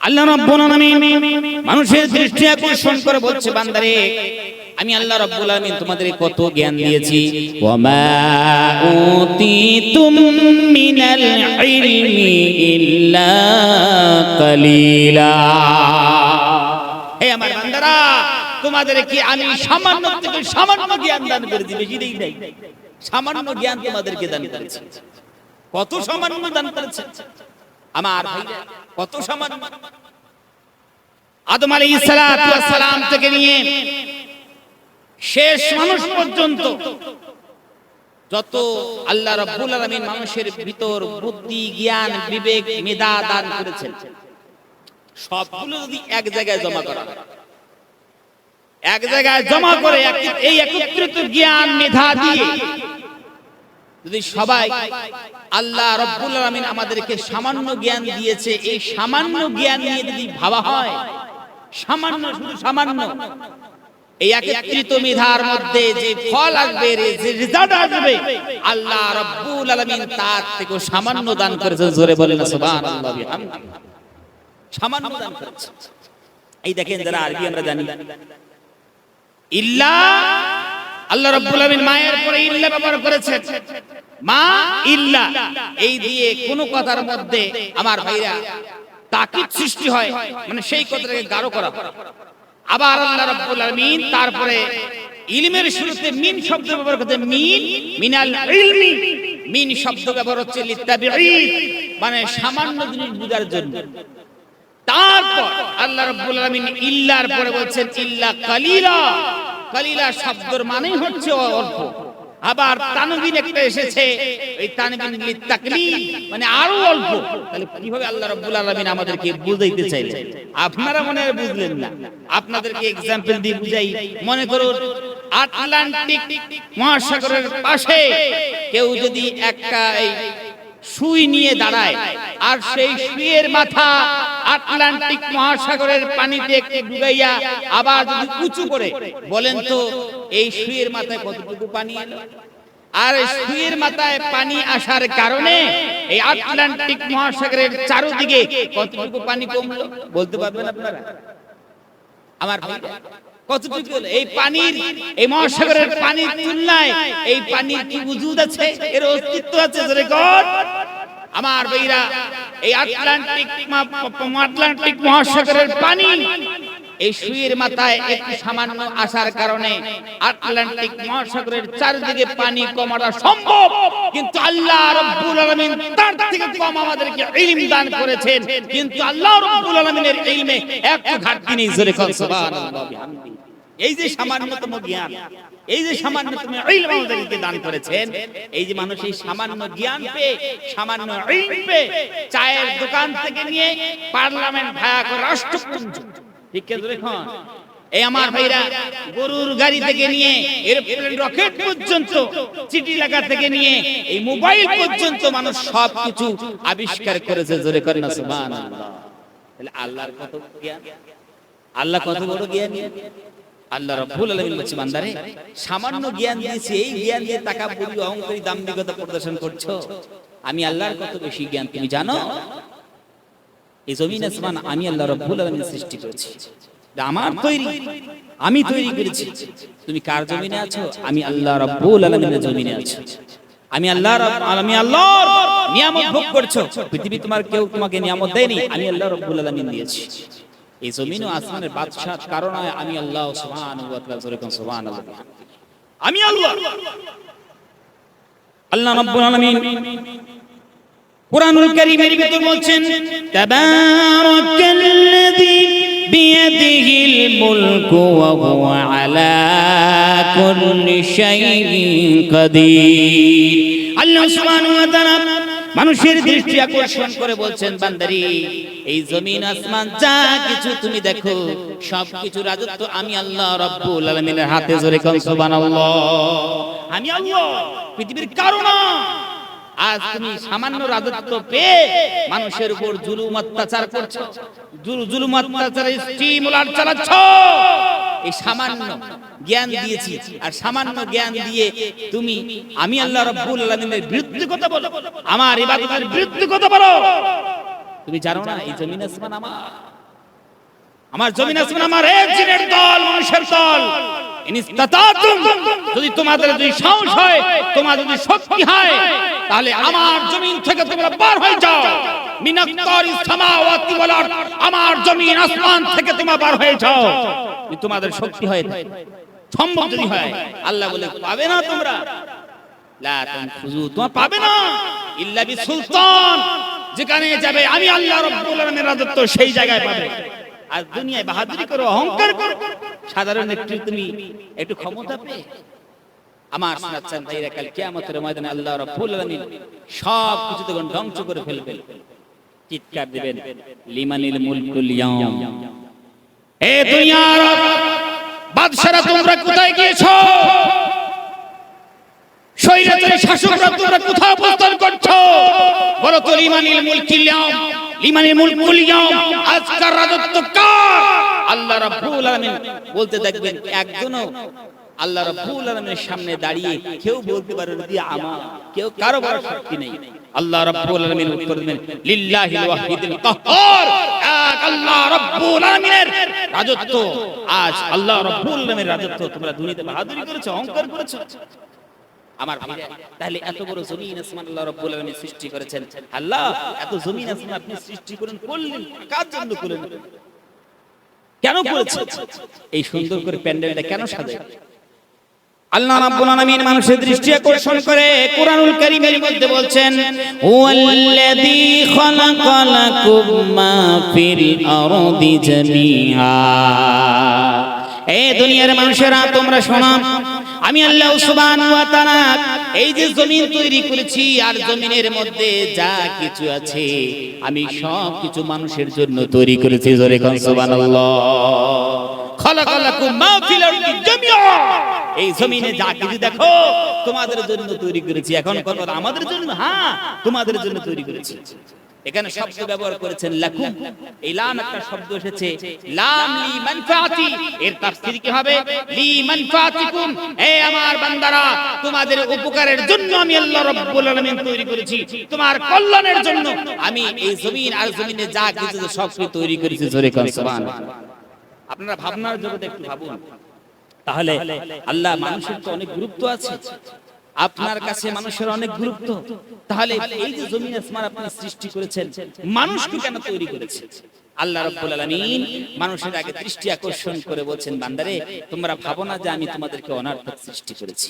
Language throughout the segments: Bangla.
আল্লাহ রাব্বুল আলামিন মানুষের দৃষ্টি আকর্ষণ করে বলছে, বান্দারে আমি আল্লাহ রাব্বুল আলামিন তোমাদের কত জ্ঞান দিয়েছি। ওয়া মা উতিতুম মিনাল ইলমি ইল্লা কালিলা। হে আমার বান্দারা, তোমাদের কি আমি সামান্য থেকে সামান্য জ্ঞান দান করেছি, বেশি দেই নাই। সামান্য জ্ঞান তোমাদেরকে দান করেছি। কত সামান্য দান করেছে আমার ভাইরা, কত সামান্য। আদম আলাইহিস সালাতু ওয়াস সালাম থেকে নিয়ে শেষ মানুষ পর্যন্ত যত আল্লাহ রাব্বুল আলামিন মানুষের ভিতর বুদ্ধি, জ্ঞান, বিবেক, মেধা দান করেছেন, সবগুলো যদি এক জায়গায় জমা করা হয়, এক জায়গায় জমা করে এই একত্রিত জ্ঞান মেধা দিয়ে যদি সবাই আল্লাহ রাব্বুল আলামিন আমাদেরকে সামান্য জ্ঞান দিয়েছে, এই সামান্য জ্ঞান নিয়ে যদি ভাবা হয়, সামান্য, শুধু সামান্য, এই একত্রিত মেধার মধ্যে যে ফল আসবে, যে রেজাল্ট আসবে, আল্লাহ রাব্বুল আলামিন তার থেকে সামান্য দান করেছেন। জোরে বলেন সুবহানাল্লাহ বিহামদিহি। সামান্য দান করেছেন। এই দেখেন, যারা আরবি আমরা জানি, ইল্লা, আল্লাহ রাব্বুল আলামিন মায়ের পরে ইল্লা ব্যবহার করেছেন। মা ইল্লা, এই দিয়ে কোন কথার মধ্যে আমার ভাইরা তাকিদ সৃষ্টি হয়, মানে সেই কথাটাকে গাঢ় করা। আবার আল্লাহ রাব্বুল আলামিন তারপরে ইলমের শুরুতে মিন শব্দ ব্যবহার করতে, মিন, মিনাল ইলমি, মিন শব্দ ব্যবহার হচ্ছে লিতাবিঈদ, মানে সামান্য জিনিস বুঝার জন্য। তারপর আল্লাহ রাব্বুল আলামিন ইল্লার পরে বলছেন ইল্লা কালিলা। কালিলা শব্দের মানে হচ্ছে অল্প। আবার তানবিন একটা এসেছে, এই তানবিন লিতাকলিল, মানে আরো অল্প। তাহলে কিভাবে আল্লাহ রাব্বুল আলামিন আমাদেরকে বুঝাইতে চাইলেন? আপনারা মনে হয় বুঝলেন না, আপনাদেরকে एग्जांपल দিয়ে বুঝাই। মনে করুন আটলান্টিক মহাসাগরের পাশে কেউ যদি একটা সুই নিয়ে দাঁড়ায়, আর সেই সুইয়ের মাথা আটলান্টিক মহাসাগরের পানিতে একটু ডুবাইয়া আবার যদি উঁচু করে, বলেন তো এই সুইয়ের মাথায় কতটুকু পানি এলো? আর সুইয়ের মাথায় পানি আসার কারণে এই আটলান্টিক মহাসাগরের চারদিকে কতটুকু পানি কমলো বলতে পারবেন আপনারা? আমার কতটুকু? এই পানির, এই মহাসাগরের পানির তুলনায় এই পানির কি ওজুদ আছে, এর অস্তিত্ব আছে? জোরে কর আমার ভাইরা। এই আটলান্টিক মহাসাগরের পানি এই সুইয়ের মাথায় একটু সামান্য আসার কারণে আটলান্টিক মহাসাগরের চারদিকে পানি কমাটা সম্ভব, কিন্তু আল্লাহ রাব্বুল আলামিন তার থেকে কম আমাদেরকে ইলম দান করেছেন। কিন্তু আল্লাহ রাব্বুল আলামিনের ইলমে একটু ঘাটতি নেই। জোরে কর সুবহানাল্লাহ বিহামদিহি। এই যে সামান্যতম জ্ঞান, এই যে সামান্যতম ইলম আমাদেরকে দান করেছেন, এই যে মানুষ এই সামান্য জ্ঞান পেয়ে, সামান্য ইলম পেয়ে, চায়ের দোকান থেকে নিয়ে পার্লামেন্ট ভায়া করে রাষ্ট্রপুঞ্জ, ঠিক আছে দেখুন, এই আমার ভাইরা গরুর গাড়ি থেকে নিয়ে এরোপ্লেন, রকেট পর্যন্ত, চিঠি লেখা থেকে নিয়ে এই মোবাইল পর্যন্ত মানুষ সবকিছু আবিষ্কার করেছে। জোরে করেন না সুবহানাল্লাহ। তাহলে আল্লাহর কত জ্ঞান, আল্লাহ কত বড় জ্ঞানী। আল্লাহ রাব্বুল আলামিন বলছে, বান্দারে সামান্য জ্ঞান দিয়েছি, এই জ্ঞান দিয়ে তাকাব্বুরি, অহংকারী, দাম্ভিকতা প্রদর্শন করছো। আমি আল্লাহর কত বেশি জ্ঞান তুমি জানো? এই জমিন আসমান আমি আল্লাহ রাব্বুল আলামিন সৃষ্টি করেছি, আমার তৈরি, আমি তৈরি করেছি। তুমি কার জমিনে আছো? আমি আল্লাহ রাব্বুল আলামিনের জমিনে আছি। আমি আল্লাহর নিয়ামত ভোগ করছো। পৃথিবী তোমার কেউ তোমাকে নিয়ামত দেয়নি, আমি আল্লাহ রাব্বুল আলামিন দিয়েছি। এই জমিন ও আসমানের বাদশাহ কারণ আমি আল্লাহ সুবহানাহু ওয়া তাআলা। জোরে কোন সুবহানাল্লাহ। আমি আল্লাহ, আল্লাহ রাব্বুল আলামিন কুরআনুল কারীমের ভিতর বলছেন, তাবারাকাল্লাযী বিয়াদিহিল মুলকু ওয়া হুয়া আলা কুল্লি শাইইন কাদির। আল্লাহ সুবহানাহু ওয়া তাআলা মানুষের দৃষ্টি আকর্ষণ করে বলছেন, বান্দারি এই জমিন আসমান যা কিছু তুমি দেখো, সবকিছু রাজত্ব আমি আল্লাহ রাব্বুল আলামিনের হাতে। জোরে কোন সুবহানাল্লাহ। আমি আল্লাহ, পৃথিবীর কারণ। আজ তুমি সামান্য রাজত্ব পেয়ে মানুষের উপর জুলুম অত্যাচার করছো, জুলুম অত্যাচারে স্টিমুলার চালাচ্ছ। এই সামান্য জ্ঞান দিয়েছি, আর সামান্য জ্ঞান দিয়ে তুমি আমি আল্লাহ রাব্বুল আলামিনের বিরুদ্ধে কথা বলো, আমার ইবাদতের বিরুদ্ধে কথা বলো। তুমি জানো না এই জমিন আসমান আমার? আমার জমিন আসমান আমার এক জিনের দল, মানুষের দল। ইনিস্তাতাতুম, যদি তোমাদের যদি সাহস হয়, তোমাদের যদি শক্তি হয়, তাহলে আমার জমিন থেকে তোমরা বার হয়ে যাও। মিনাক্কারিস সামাওয়াতি ওয়াল আরদ, আমার জমিন আসমান থেকে তোমরা বার হয়ে যাও। যদি তোমাদের শক্তি হয়, সম্ভব যদি হয়, আল্লাহ বলে পাবে না তোমরা, লা তানফুযু, তোমরা পাবে না ইল্লা বিসুলতান, যেখানে যাবে আমি আল্লাহ রাব্বুল আলামিনের রাজত্ব, সেই জায়গায় পাবে। আর দুনিয়ায় বাহাদুরি করো, অহংকার করো, সাধারণ একটু তুমি একটু ক্ষমতা পেয়ে আমার সাচ্চান ভাইরা কাল কিয়ামতের ময়দানে আল্লাহ রাব্বুল আলামিন সব কিছু তখন ধ্বংস করে ফেলবে। চিৎকার দিবেন লিমানিল মুলকুল ইয়াউম, এ দুনিয়ার বাদশারা তোমরা কোথায় গিয়েছো? শয়তানের শাসকরা তোমরা কোথায় অবস্থান করছো? বলো তো লিমানিল মুলকুল ইয়াউম, লিমানিল মুলকুল ইয়াউম, আজকের রাজত্ব কার? আল্লাহ রাব্বুল আলামিন বলতে দেখবেন একজনও আল্লাহ রাব্বুল আলামিনের সামনে দাঁড়িয়ে কেউ বলতে পারে যে আমার, কেউ কারো বড় শক্তি নেই। আল্লাহ রাব্বুল আলামিন উত্তর দেন লিল্লাহিল ওয়াহিদুল কাহ্হার, এক আল্লাহ রাব্বুল আলামিনের রাজত্ব। আজ আল্লাহ রাব্বুল আলামিনের রাজত্ব, তোমরা দুনিয়াতে বাহাদুরি করেছো, অহংকার করেছো। আমার ভাই, তাহলে এত বড় জমিন আসমান আল্লাহ রাব্বুল আলামিন সৃষ্টি করেছেন। আল্লাহ এত জমিন আসমান আপনি সৃষ্টি করলেন, কার জন্য করলেন? কেন করেছেন? এই সুন্দর করে প্যান্ডেলটা কেন সাজায়? আল্লাহ রাব্বুল আলামিন মানুষের দৃষ্টি আকর্ষণ করে কুরআনুল কারীমের মধ্যে বলছেন, ওয়াল্লাযী খালাকালাকুম মা ফিল আরদি জামিআ। এই দুনিয়ার মানুষেরা তোমরা শোনো, আমি আল্লাহ সুবহানাহু ওয়া তাআলা এই যে জমিন তৈরি করেছি, আর জমিনের মধ্যে যা কিছু আছে আমি সব কিছু মানুষের জন্য তৈরি করেছি। জোরে কোন সুবহানাল্লাহ। খালাকালাকুম মা ফিল আরদি জামিআ, এই জমিনে যা কিছু দেখো তোমাদের জন্য তৈরি করেছি। এখন কোন আমাদের জন্য? হ্যাঁ, তোমাদের জন্য তৈরি করেছি। এখানে শব্দ ব্যবহার করেছেন লাকুম, এই লাম একটা শব্দ এসেছে, লাম লি মানফাতি, এর তাফসীর কি হবে? লি মানফাতিকুম, হে আমার বান্দারা তোমাদের উপকারের জন্য আমি আল্লাহ রাব্বুল আলামিন তৈরি করেছি, তোমার কল্যাণের জন্য আমি এই জমিন আর জমিনে যা কিছু সব কিছু তৈরি করেছি। জোরে কোন সুবহানাল্লাহ। আপনারা ভাবনার জগতে একটু ভাবুন, তাহলে আল্লাহ মানুষের তো অনেক গুরুত্ব আছে, আপনার কাছে মানুষের অনেক গুরুত্ব। তাহলে এই যে জমিন আসমান আপনি সৃষ্টি করেছেন, মানুষকে কেন তৈরি করেছেন? আল্লাহ রাব্বুল আলামিন মানুষের আগে দৃষ্টি আকর্ষণ করে বলছেন, বান্দারে তোমরা ভাবো না যে আমি তোমাদেরকে অনার্থক সৃষ্টি করেছি।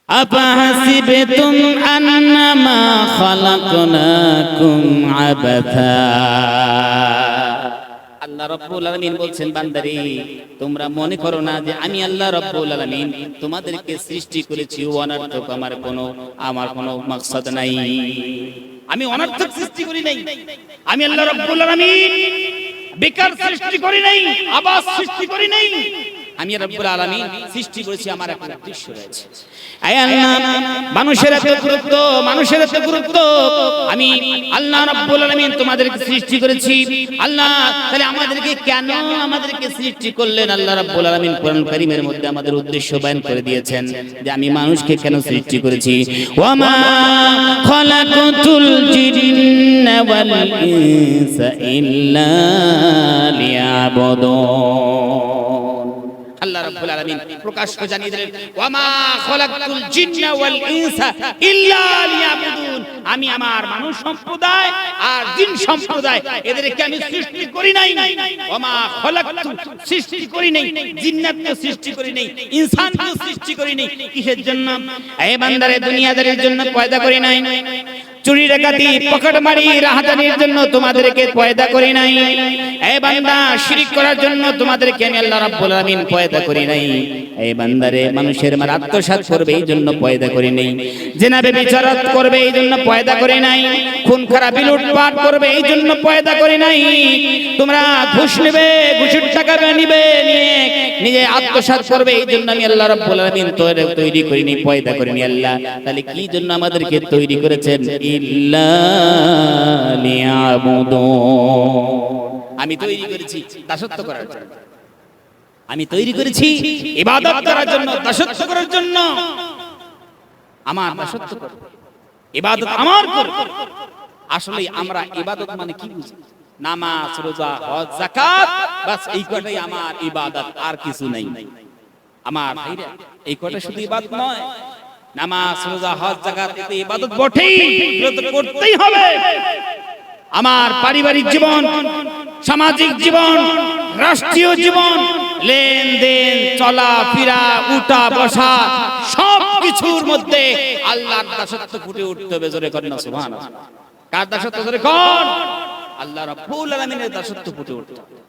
আফাহাসিবতুম আন্নামা খালাকনাকুম আবাথা। আল্লাহ রাব্বুল আলামিন বলছেন, বান্দারে তোমরা মনে করো না যে আমি আল্লাহ রাব্বুল আলামিন তোমাদেরকে সৃষ্টি করেছি অনর্থক, আমার কোনো মাকসাদ নাই, আমি অনর্থক সৃষ্টি করি নাই। আমি আল্লাহ রাব্বুল আলামিন বেকার সৃষ্টি করি নাই, আবাস সৃষ্টি করি নাই। আমি রাব্বুল আলামিন সৃষ্টি করেছি, আমার একটা উদ্দেশ্য রয়েছে। আয় আল্লাহ, মানুষের এত গুরুত্ব, মানুষের এত গুরুত্ব, আমি আল্লাহ রাব্বুল আলামিন তোমাদেরকে সৃষ্টি করেছি। আল্লাহ তাহলে আমাদেরকে কেন আমাদেরকে সৃষ্টি করলেন? আল্লাহ রাব্বুল আলামিন কোরআন কারীমের মধ্যে আমাদের উদ্দেশ্য বয়ান করে দিয়েছেন যে আমি মানুষকে কেন সৃষ্টি করেছি। ওয়া মা খালাকাতুল জিন্না ওয়াল ইনসা ইল্লা লিয়াবুদুন। আল্লাহ রাব্বুল আলামিন প্রকাশ্য জানিয়ে দিলেন, ওয়া মা খালাকতুল জিন্না ওয়াল ইনসা ইল্লা লিয়াবুদুন, আমি আমার মানুষ সম্প্রদায় আর জিন সম্প্রদায় এদেরকে আমি সৃষ্টি করি নাই। ওয়া মা খালাকতু, সৃষ্টি করি নাই, জিন্নাতকে সৃষ্টি করি নাই, ইনসানকে সৃষ্টি করি নাই। কিসের জন্য? এই বান্দারে দুনিয়াদারির জন্য পয়দা করি নাই, চুরি ডাকাতি পকেটমারি রাহাজানির জন্য তোমাদেরকে পয়দা করি নাই। এই বান্দা শিরক করার জন্য তোমাদেরকে আমি আল্লাহ রাব্বুল আলামিন পয়দা করি নাই। এই বান্দারে মানুষের মাল আত্মসাৎ করবে এই জন্য পয়দা করি নাই, জিনা ব্যভিচার করবে এই জন্য পয়দা করি নাই, খুন খারাপি লুটপাট করবে এই জন্য পয়দা করি নাই। তোমরা ঘুষ নেবে, ঘুষের টাকা নিবে, নিয়ে নিজে আত্মসাৎ করবে এই জন্য আমি আল্লাহ রাব্বুল আলামিন তৈরি করিনি, পয়দা করিনি। আল্লাহ তাহলে কি জন্য আমাদেরকে তৈরি করেছেন? ইল্লা লিয়াবুদুন, আমি তৈরি করেছি দাসত্ব করার জন্য, আমি তৈরি করেছি ইবাদত করার জন্য, দাসত্ব করার জন্য। আমার দাসত্ব করবে, ইবাদত আমার করবে। আসলে আমরা ইবাদত মানে কি বুঝি? নামাজ, রোজা, হজ, যাকাত, বাস এই কটাই আমার ইবাদত, আর কিছু নেই। আমার ভাইরা, এই কটা শুধু ইবাদত নয়। নামাজ, রোজা, হজ, যাকাত এতে ইবাদত বটেই, এগুলো তো করতেই হবে। আমার পারিবারিক জীবন, সামাজিক জীবন, রাষ্ট্রীয় জীবন, লেনদেন, চলাফেরা, উঠা বসা, সব কিছুর মধ্যে আল্লাহর দাসত্ব ফুটে উঠতে হবে। জোরে করেন না সুবহানাল্লাহ। কার দাসত্ব? জোরে কোন? আল্লাহ রাব্বুল আলামিনের দাসত্ব ফুটে উঠতে হবে।